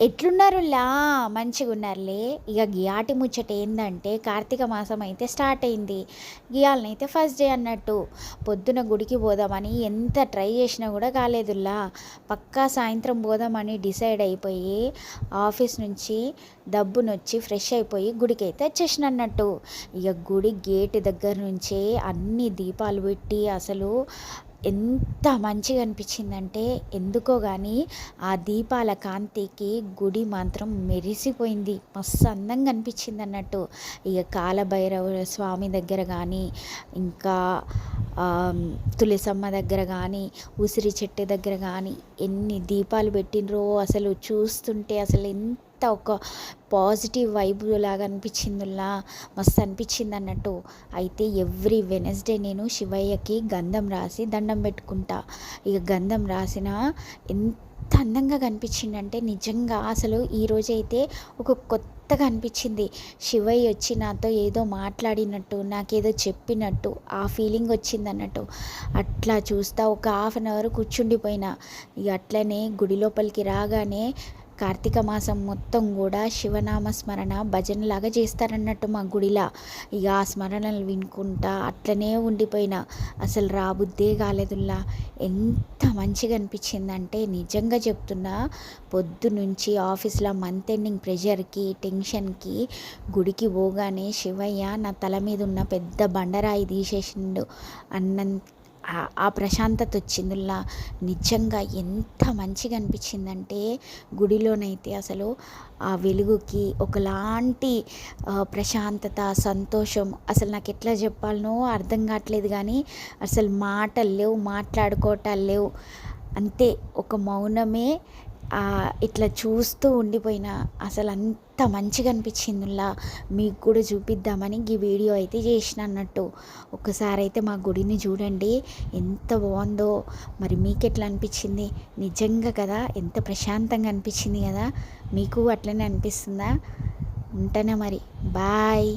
ఎట్లున్నారులా? మంచిగున్నారులే. ఇగ గియాటి ముచ్చట ఏందంటే, కార్తీక మాసం అయితే స్టార్ట్ అయింది. గియాలనైతే ఫస్ట్ డే అన్నట్టు. పొద్దున గుడికి పోదామని ఎంత ట్రై చేసినా కూడా కాలేదుల్లా. పక్కా సాయంత్రం పోదామని డిసైడ్ అయిపోయి, ఆఫీస్ నుంచి దబ్బునొచ్చి ఫ్రెష్ అయిపోయి గుడికైతే వచ్చేసినన్నట్టు. ఇక గుడి గేట్ దగ్గర నుంచే అన్ని దీపాలు పెట్టి అసలు ఎంత మంచిగా అనిపించిందంటే, ఎందుకో కానీ ఆ దీపాల కాంతికి గుడి మాత్రం మెరిసిపోయింది. మస్తు అందంగా అనిపించింది అన్నట్టు. ఇక కాలభైరవ స్వామి దగ్గర కానీ, ఇంకా తులసమ్మ దగ్గర కానీ, ఉసిరి చెట్టు దగ్గర కానీ ఎన్ని దీపాలు పెట్టినరో అసలు చూస్తుంటే అసలు ఎంత ఒక పాజిటివ్ వైబ్ లాగా అనిపించిందిలా. మస్తు అనిపించింది అన్నట్టు. అయితే ఎవ్రీ వెనస్డే నేను శివయ్యకి గంధం రాసి దండం పెట్టుకుంటా. ఇక గంధం రాసిన ఎంత అందంగా కనిపించిందంటే నిజంగా అసలు ఈరోజైతే ఒక కొత్తగా అనిపించింది. శివయ్య వచ్చి నాతో ఏదో మాట్లాడినట్టు, నాకేదో చెప్పినట్టు ఆ ఫీలింగ్ వచ్చింది అన్నట్టు. అట్లా చూస్తా ఒక హాఫ్ అన్ అవర్ కూర్చుండిపోయినా. ఇక అట్లనే గుడి లోపలికి రాగానే కార్తీక మాసం మొత్తం కూడా శివనామ స్మరణ భజనలాగా చేస్తారన్నట్టు మా గుడిలా. ఇక ఆ స్మరణలు వినుకుంటా అట్లనే ఉండిపోయినా. అసలు రాబుద్దే కాలేదుల్లా. ఎంత మంచిగా అనిపించిందంటే నిజంగా చెప్తున్నా, పొద్దు నుంచి ఆఫీస్లో మంత్ ఎండింగ్ ప్రెషర్కి టెన్షన్కి గుడికి పోగానే శివయ్య నా తల మీద ఉన్న పెద్ద బండరాయి తీసేసిండు అన్నంత ఆ ప్రశాంతత వచ్చిందిలా. నిజంగా ఎంత మంచిగా అనిపించిందంటే గుడిలోనైతే అసలు ఆ వెలుగుకి ఒకలాంటి ప్రశాంతత, సంతోషం అసలు నాకు ఎట్లా చెప్పాలనో అర్థం కావట్లేదు. కానీ అసలు మాటలు లేవు, మాట్లాడుకోవటాలు లేవు. అంతే ఒక మౌనమే. ఇట్లా చూస్తూ ఉండిపోయినా. అసలు అంత మంచిగా అనిపించిందిలా. మీకు కూడా చూపిద్దామని ఈ వీడియో అయితే చేసిన అన్నట్టు. ఒకసారి అయితే మా గుడిని చూడండి ఎంత బాగుందో. మరి మీకు ఎట్లా అనిపించింది? నిజంగా కదా, ఎంత ప్రశాంతంగా అనిపించింది కదా. మీకు అట్లనే అనిపిస్తుందా? ఉంటానే మరి. బాయ్.